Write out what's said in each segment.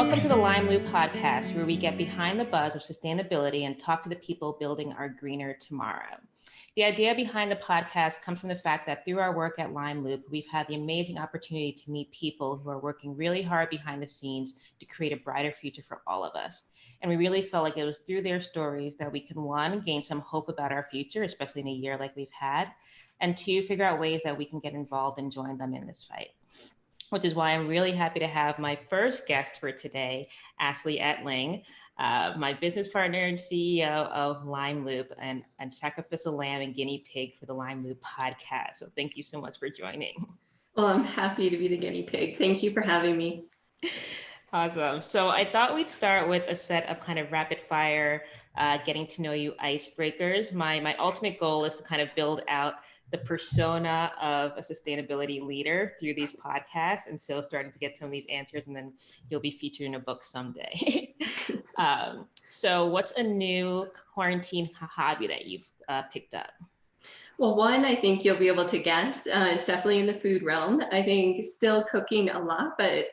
Welcome to the LimeLoop podcast, where we get behind the buzz of sustainability and talk to the people building our greener tomorrow. The idea behind the podcast comes from the fact that through our work at LimeLoop, we've had the amazing opportunity to meet people who are working really hard behind the scenes to create a brighter future for all of us. And we really felt like it was through their stories that we can, one, gain some hope about our future, especially in a year like we've had, and two, figure out ways that we can get involved and join them in this fight. Which is why I'm really happy to have my first guest for today, Ashley Etling, my business partner and CEO of LimeLoop and sacrificial lamb and guinea pig for the LimeLoop podcast. So thank you so much for joining. Well, I'm happy to be the guinea pig. Thank you for having me. Awesome. So I thought we'd start with a set of kind of rapid fire, getting to know you icebreakers. My ultimate goal is to kind of build out the persona of a sustainability leader through these podcasts. And so starting to get some of these answers, and then you'll be featured in a book someday. So what's a new quarantine hobby that you've picked up? Well, one, I think you'll be able to guess. It's definitely in the food realm. I think still cooking a lot, but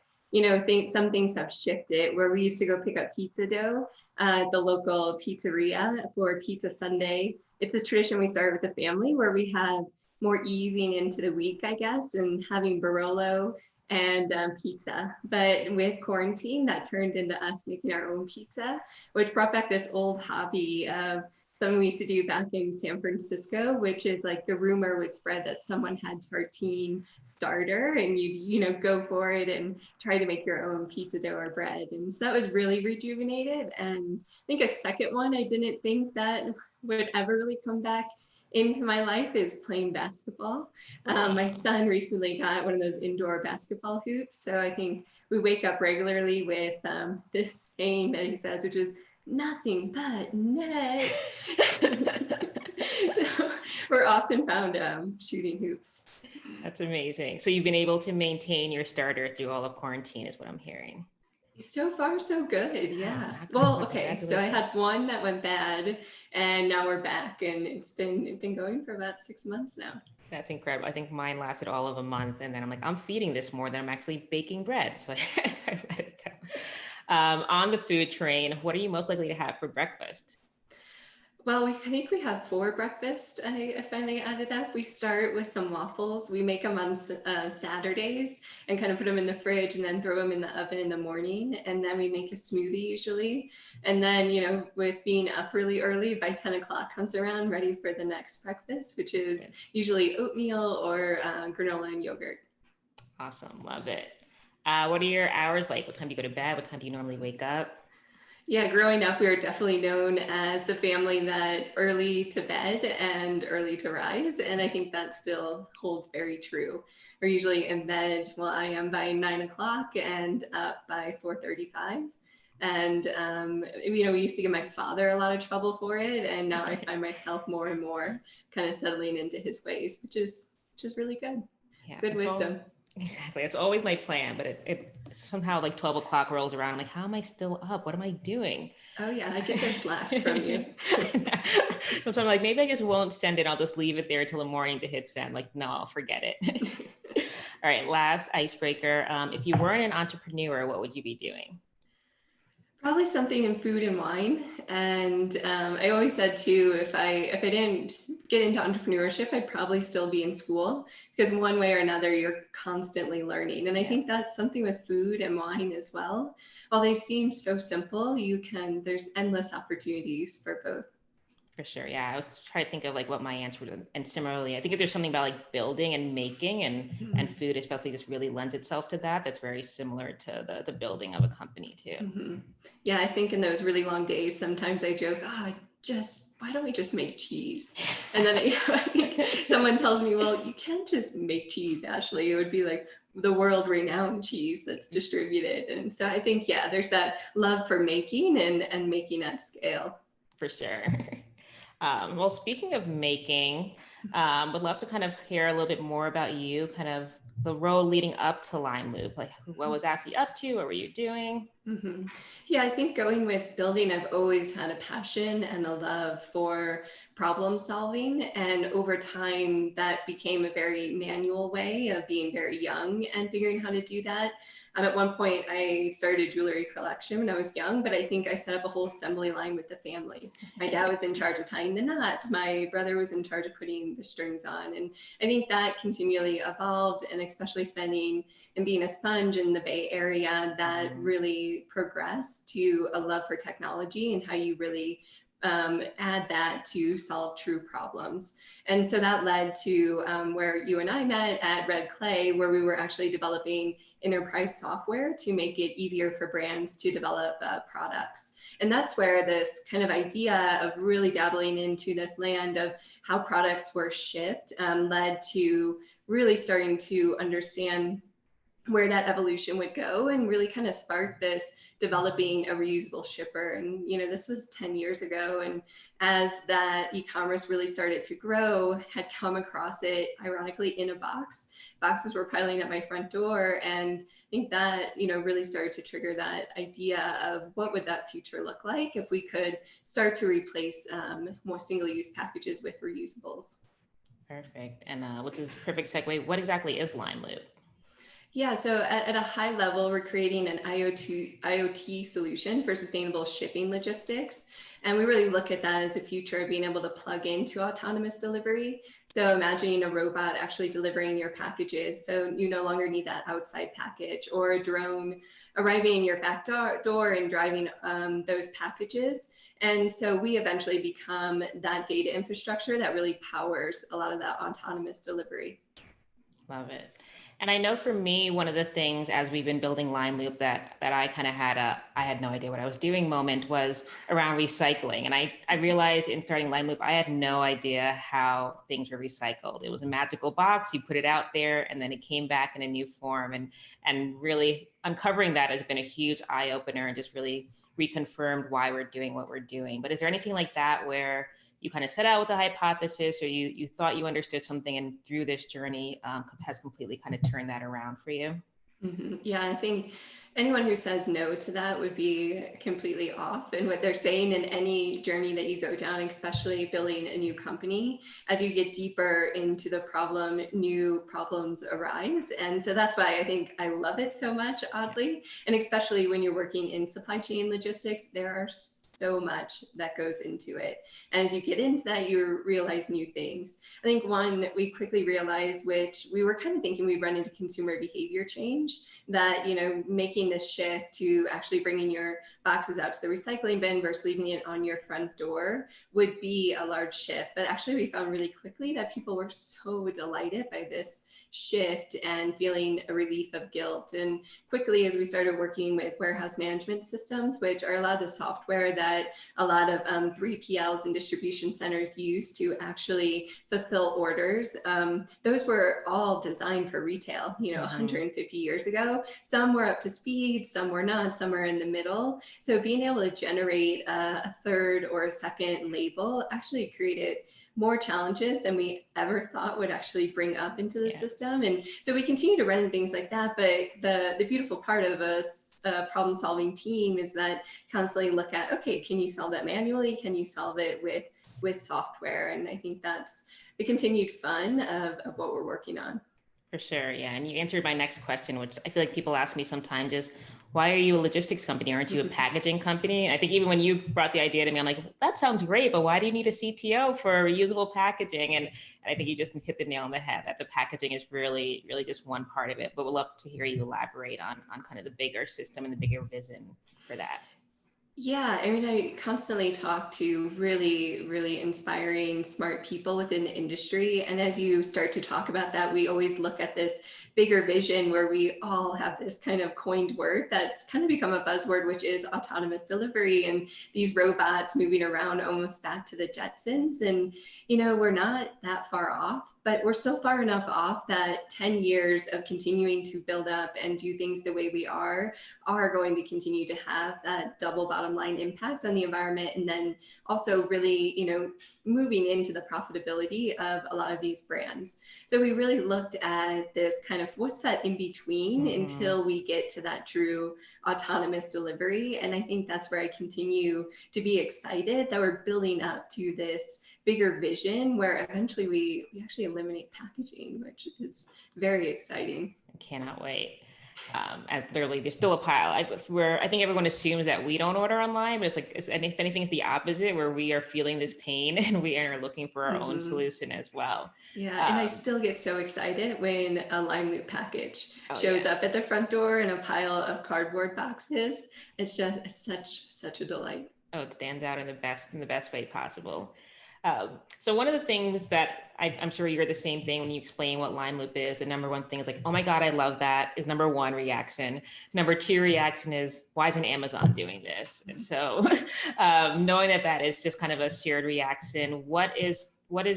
some things have shifted. Where we used to go pick up pizza dough at the local pizzeria for Pizza Sunday. It's a tradition we started with the family where we have more easing into the week, I guess, and having Barolo and pizza. But with quarantine, that turned into us making our own pizza, which brought back this old hobby of something we used to do back in San Francisco, which is like the rumor would spread that someone had tartine starter and you'd go for it and try to make your own pizza dough or bread. And so that was really rejuvenated. And I think a second one I didn't think that would ever really come back into my life is playing basketball. My son recently got one of those indoor basketball hoops. So I think we wake up regularly with this saying that he says, which is, nothing but net. So we're often found shooting hoops. That's amazing. So you've been able to maintain your starter through all of quarantine is what I'm hearing. So far, so good. Yeah. Well, okay. So I had one that went bad and now we're back and it's been going for about 6 months now. That's incredible. I think mine lasted all of a month and then I'm like, I'm feeding this more than I'm actually baking bread. So I let it go. On the food train, what are you most likely to have for breakfast? Well, I think we have 4 breakfasts. I finally added up. We start with some waffles. We make them on Saturdays and kind of put them in the fridge and then throw them in the oven in the morning. And then we make a smoothie usually. And then, with being up really early, by 10 o'clock comes around, ready for the next breakfast, which is usually oatmeal or granola and yogurt. Awesome. Love it. What are your hours like? What time do you go to bed? What time do you normally wake up? Yeah, growing up, we were definitely known as the family that early to bed and early to rise. And I think that still holds very true. We're usually in bed, I am by 9 o'clock and up by 4:35. And, we used to give my father a lot of trouble for it. And now I find myself more and more kind of settling into his ways, which is really good. Yeah, good wisdom. Exactly. It's always my plan, but it somehow like 12 o'clock rolls around. I'm like, how am I still up? What am I doing? Oh yeah, I get those slacks from you. So I'm like, maybe I just won't send it. I'll just leave it there until the morning to hit send. Like, no, I'll forget it. All right, last icebreaker. If you weren't an entrepreneur, what would you be doing? Probably something in food and wine. And I always said too, if I didn't get into entrepreneurship, I'd probably still be in school because one way or another, you're constantly learning. And I think that's something with food and wine as well. While they seem so simple, there's endless opportunities for both. For sure. Yeah. I was trying to think of like what my answer would, and similarly, I think if there's something about like building and making and food, especially just really lends itself to that. That's very similar to the building of a company too. Mm-hmm. Yeah. I think in those really long days, sometimes I joke, why don't we just make cheese? And then someone tells me, well, you can't just make cheese, Ashley. It would be like the world renowned cheese that's distributed. And so I think, there's that love for making and making at scale. For sure. Well, speaking of making, Would love to kind of hear a little bit more about you, kind of the road leading up to LimeLoop, like what was actually up to, what were you doing? Mm-hmm. Yeah, I think going with building, I've always had a passion and a love for problem solving. And over time, that became a very manual way of being very young and figuring how to do that. At one point, I started a jewelry collection when I was young, but I think I set up a whole assembly line with the family. My dad was in charge of tying the knots. My brother was in charge of putting the strings on. And I think that continually evolved, and especially spending and being a sponge in the Bay Area, that really progressed to a love for technology and how you really add that to solve true problems. And so that led to where you and I met at Red Clay, where we were actually developing enterprise software to make it easier for brands to develop products. And that's where this kind of idea of really dabbling into this land of how products were shipped led to really starting to understand where that evolution would go, and really kind of sparked this developing a reusable shipper. And this was 10 years ago, and as that e-commerce really started to grow, had come across it ironically in a box. Boxes were piling at my front door, and I think that really started to trigger that idea of what would that future look like if we could start to replace more single-use packages with reusables. Perfect. And which is perfect segue. What exactly is LimeLoop? Yeah, so at a high level, we're creating an IoT solution for sustainable shipping logistics. And we really look at that as a future of being able to plug into autonomous delivery. So imagining a robot actually delivering your packages. So you no longer need that outside package, or a drone arriving in your back door and driving those packages. And so we eventually become that data infrastructure that really powers a lot of that autonomous delivery. Love it. And I know for me, one of the things as we've been building LimeLoop that I kind of had I had no idea what I was doing moment was around recycling. And I realized in starting LimeLoop, I had no idea how things were recycled. It was a magical box, you put it out there, and then it came back in a new form. And really uncovering that has been a huge eye opener, and just really reconfirmed why we're doing what we're doing. But is there anything like that where you kind of set out with a hypothesis, or you thought you understood something, and through this journey has completely kind of turned that around for you? Mm-hmm. Yeah, I think anyone who says no to that would be completely off in what they're saying in any journey that you go down, especially building a new company. As you get deeper into the problem, new problems arise. And so that's why I think I love it so much, oddly. And especially when you're working in supply chain logistics, there are so much that goes into it. And as you get into that, you realize new things. I think one we quickly realized, which we were kind of thinking we'd run into consumer behavior change, that, making this shift to actually bringing your boxes out to the recycling bin versus leaving it on your front door would be a large shift. But actually we found really quickly that people were so delighted by this shift and feeling a relief of guilt. And quickly, as we started working with warehouse management systems, which are a lot of the software that a lot of 3PLs and distribution centers use to actually fulfill orders, those were all designed for retail, 150 years ago. Some were up to speed, some were not, some are in the middle. So being able to generate a third or a second label actually created more challenges than we ever thought would actually bring up into the system. And so we continue to run into things like that. But the beautiful part of a problem solving team is that constantly look at, okay, can you solve that manually? Can you solve it with software? And I think that's the continued fun of what we're working on. For sure, yeah. And you answered my next question, which I feel like people ask me sometimes is, why are you a logistics company? Aren't you a packaging company? And I think even when you brought the idea to me, I'm like, that sounds great, but why do you need a CTO for reusable packaging? And I think you just hit the nail on the head, that the packaging is really, really just one part of it. But we'd love to hear you elaborate on kind of the bigger system and the bigger vision for that. Yeah, I mean, I constantly talk to really, really inspiring, smart people within the industry. And as you start to talk about that, we always look at this bigger vision where we all have this kind of coined word that's kind of become a buzzword, which is autonomous delivery and these robots moving around almost back to the Jetsons. And, we're not that far off, but we're still far enough off that 10 years of continuing to build up and do things the way we are going to continue to have that double bottom bottom line impact on the environment, and then also really, moving into the profitability of a lot of these brands. So we really looked at this kind of what's that in between until we get to that true autonomous delivery. And I think that's where I continue to be excited that we're building up to this bigger vision where eventually we actually eliminate packaging, which is very exciting. I cannot wait. As literally, there's still a pile. I think everyone assumes that we don't order online, but if anything, it's the opposite, where we are feeling this pain and we are looking for our own solution as well. Yeah, and I still get so excited when a LimeLoop package shows up at the front door in a pile of cardboard boxes. It's just such a delight. Oh, it stands out in the best way possible. So one of the things that I'm sure you're the same thing when you explain what LimeLoop is, the number one thing is like, oh my God, I love that, is number one reaction. Number two reaction is, why isn't Amazon doing this? And so knowing that is just kind of a shared reaction, what is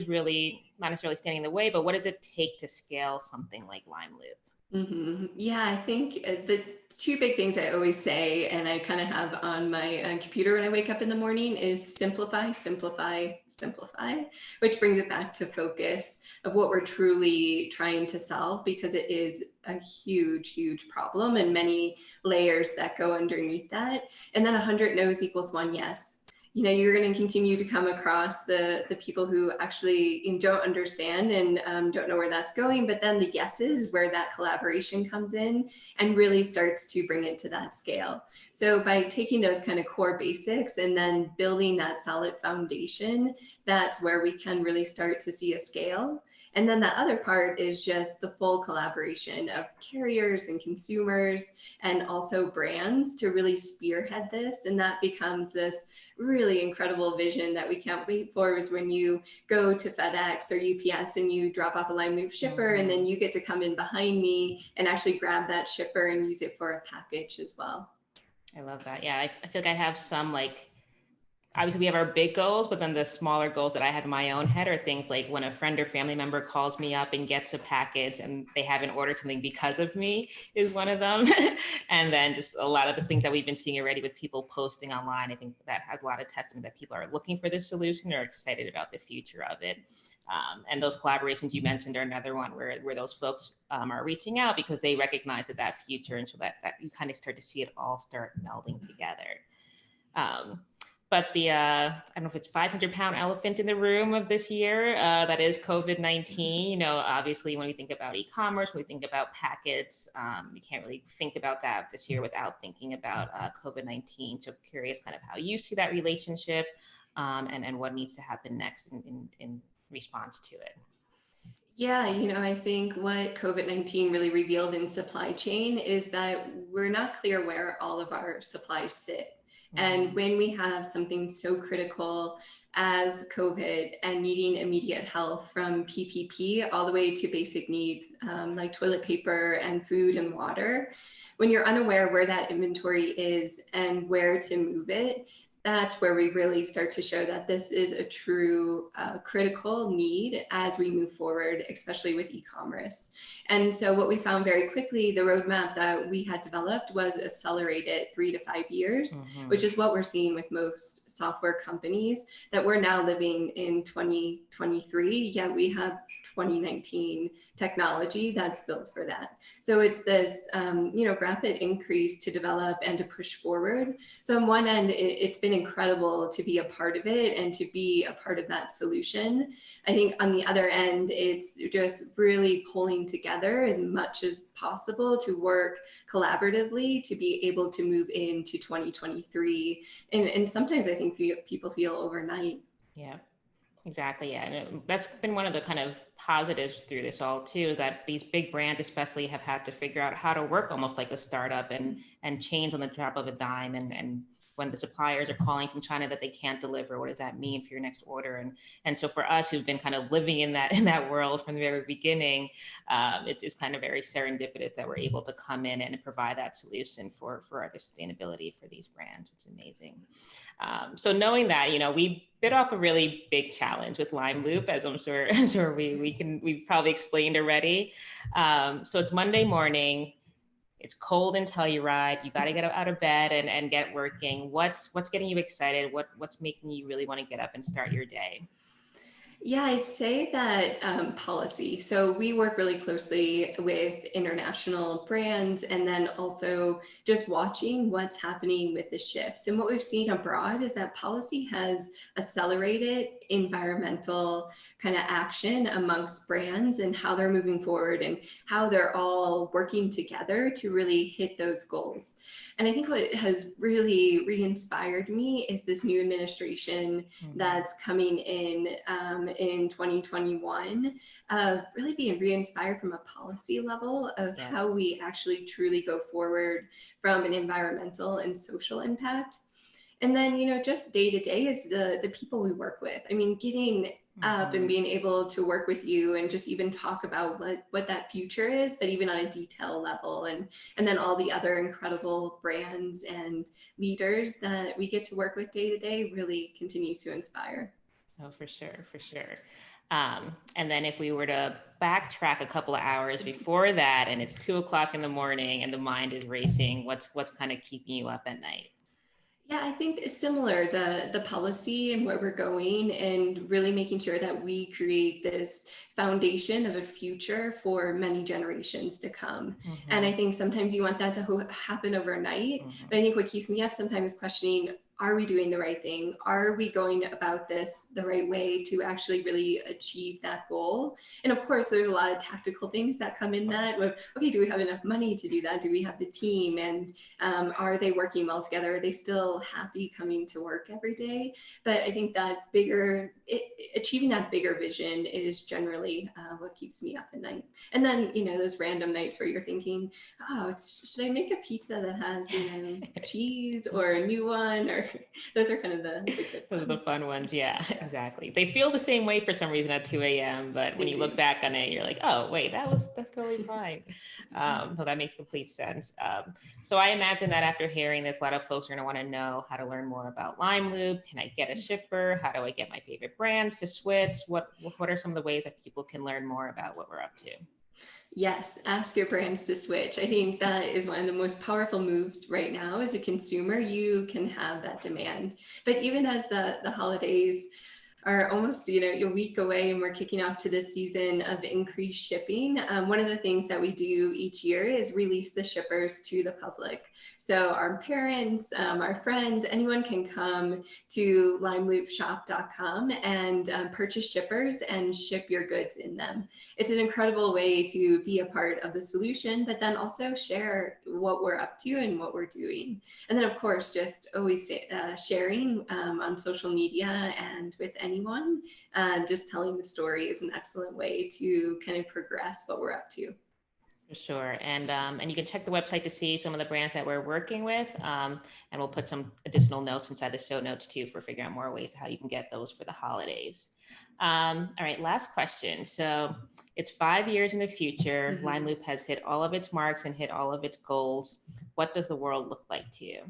really not necessarily standing in the way, but what does it take to scale something like LimeLoop? Yeah, I think the two big things I always say, and I kind of have on my computer when I wake up in the morning, is simplify, simplify, simplify, which brings it back to focus of what we're truly trying to solve, because it is a huge, huge problem and many layers that go underneath that. And then 100 no's equals 1 yes. You're going to continue to come across the people who actually don't understand and don't know where that's going. But then the yeses is where that collaboration comes in and really starts to bring it to that scale. So by taking those kind of core basics and then building that solid foundation, that's where we can really start to see a scale. And then the other part is just the full collaboration of carriers and consumers and also brands to really spearhead this. And that becomes this really incredible vision that we can't wait for, is when you go to FedEx or UPS and you drop off a LimeLoop shipper, and then you get to come in behind me and actually grab that shipper and use it for a package as well. I love that. Yeah, I feel like I have some, like, obviously we have our big goals, but then the smaller goals that I have in my own head are things like when a friend or family member calls me up and gets a package and they haven't ordered something because of me is one of them. And then just a lot of the things that we've been seeing already with people posting online. I think that has a lot of testament that people are looking for this solution or excited about the future of it. And those collaborations you mentioned are another one where those folks are reaching out because they recognize that future. And so that you kind of start to see it all start melding together. But I don't know if it's 500-pound elephant in the room of this year, that is COVID-19. Obviously when we think about e-commerce, when we think about packets, we can't really think about that this year without thinking about COVID-19. So curious kind of how you see that relationship and what needs to happen next in response to it. Yeah, I think what COVID-19 really revealed in supply chain is that we're not clear where all of our supplies sit. And when we have something so critical as COVID and needing immediate health, from PPP all the way to basic needs like toilet paper and food and water, when you're unaware where that inventory is and where to move it, that's where we really start to show that this is a true critical need as we move forward, especially with e-commerce. And so what we found very quickly, the roadmap that we had developed was accelerated 3 to 5 years, which is what we're seeing with most software companies, that we're now living in 2023, yet we have 2019 technology that's built for that. So it's this, rapid increase to develop and to push forward. So on one end, it's been incredible to be a part of it and to be a part of that solution. I think on the other end, it's just really pulling together as much as possible to work collaboratively to be able to move into 2023. And sometimes I think people feel overnight. Yeah. Exactly. Yeah. And that's been one of the kind of positives through this all too, is that these big brands especially have had to figure out how to work almost like a startup and change on the drop of a dime. And when the suppliers are calling from China that they can't deliver, what does that mean for your next order? And so for us who've been kind of living in that world from the very beginning, it's kind of very serendipitous that we're able to come in and provide that solution for other sustainability for these brands, which is amazing. So knowing that, we bit off a really big challenge with LimeLoop, as I'm sure we've probably explained already. So it's Monday morning. It's cold in Telluride. You got to get out of bed and get working. What's getting you excited? What's making you really want to get up and start your day? Yeah, I'd say that policy. So we work really closely with international brands and then also just watching what's happening with the shifts. And what we've seen abroad is that policy has accelerated environmental kind of action amongst brands and how they're moving forward and how they're all working together to really hit those goals. And I think what has really re-inspired me is this new administration that's coming in 2021 of really being re-inspired from a policy level of how we actually truly go forward from an environmental and social impact. And then, just day to day is the people we work with. I mean, getting up and being able to work with you and just even talk about what that future is, but even on a detail level, and then all the other incredible brands and leaders that we get to work with day to day really continues to inspire. Oh, for sure, for sure. And then if we were to backtrack a couple of hours before that, and it's 2 o'clock in the morning and the mind is racing, what's kind of keeping you up at night? Yeah, I think it's similar, the policy and where we're going and really making sure that we create this foundation of a future for many generations to come. And I think sometimes you want that to happen overnight, but I think what keeps me up sometimes is questioning, are we doing the right thing? Are we going about this the right way to actually really achieve that goal? And of course, there's a lot of tactical things that come in that. Okay, do we have enough money to do that? Do we have the team? And are they working well together? Are they still happy coming to work every day? But I think that achieving that bigger vision is generally what keeps me up at night. And then, those random nights where you're thinking, oh, should I make a pizza that has, cheese or a new one? Or those are kind of the good ones. Those are the fun ones. Yeah, exactly. They feel the same way for some reason at 2 a.m. But when you look back on it, you're like, oh, wait, that's totally fine. So that makes complete sense. So I imagine that after hearing this, a lot of folks are going to want to know how to learn more about LimeLoop. Can I get a shipper? How do I get my favorite brands to switch? What are some of the ways that people can learn more about what we're up to? Yes, ask your brands to switch. I think that is one of the most powerful moves right now as a consumer. You can have that demand. But even as the holidays are almost a week away and we're kicking off to this season of increased shipping, one of the things that we do each year is release the shippers to the public. So our parents, our friends, anyone can come to limeloopshop.com and purchase shippers and ship your goods in them. It's an incredible way to be a part of the solution, but then also share what we're up to and what we're doing. And then of course, just always sharing on social media and with anyone, just telling the story is an excellent way to kind of progress what we're up to. For sure. And you can check the website to see some of the brands that we're working with. And we'll put some additional notes inside the show notes too for figuring out more ways how you can get those for the holidays. All right, last question. So it's 5 years in the future. LimeLoop has hit all of its marks and hit all of its goals. What does the world look like to you?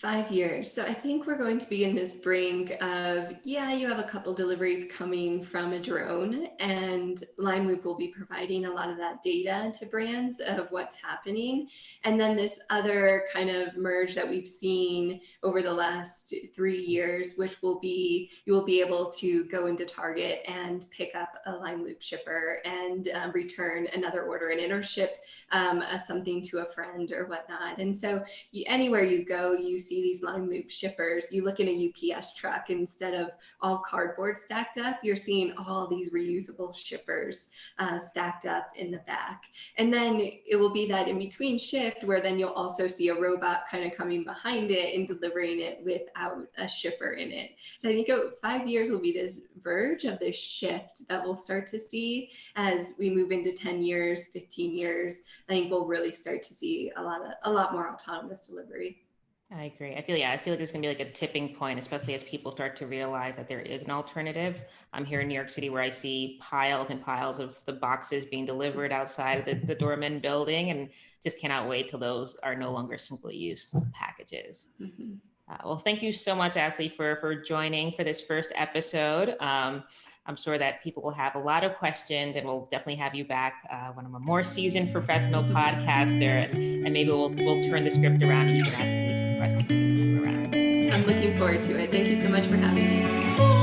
5 years. So I think we're going to be in this brink of, you have a couple deliveries coming from a drone, and LimeLoop will be providing a lot of that data to brands of what's happening. And then this other kind of merge that we've seen over the last 3 years, which will be, you will be able to go into Target and pick up a LimeLoop shipper and return another order in it, or ship something to a friend or whatnot. And so anywhere you go, you see these LimeLoop shippers. You look in a UPS truck, instead of all cardboard stacked up, you're seeing all these reusable shippers stacked up in the back. And then it will be that in between shift where then you'll also see a robot kind of coming behind it and delivering it without a shipper in it. So I think 5 years will be this verge of this shift that we'll start to see as we move into 10 years, 15 years. I think we'll really start to see a lot more autonomous delivery. I agree. I feel like there's going to be like a tipping point, especially as people start to realize that there is an alternative. I'm here in New York City where I see piles and piles of the boxes being delivered outside of the doorman building, and just cannot wait till those are no longer single use packages. Well, thank you so much, Ashley, for joining for this first episode. I'm sure that people will have a lot of questions, and we'll definitely have you back when I'm a more seasoned professional podcaster, and maybe we'll turn the script around and you can ask me some questions next time around. I'm looking forward to it. Thank you so much for having me.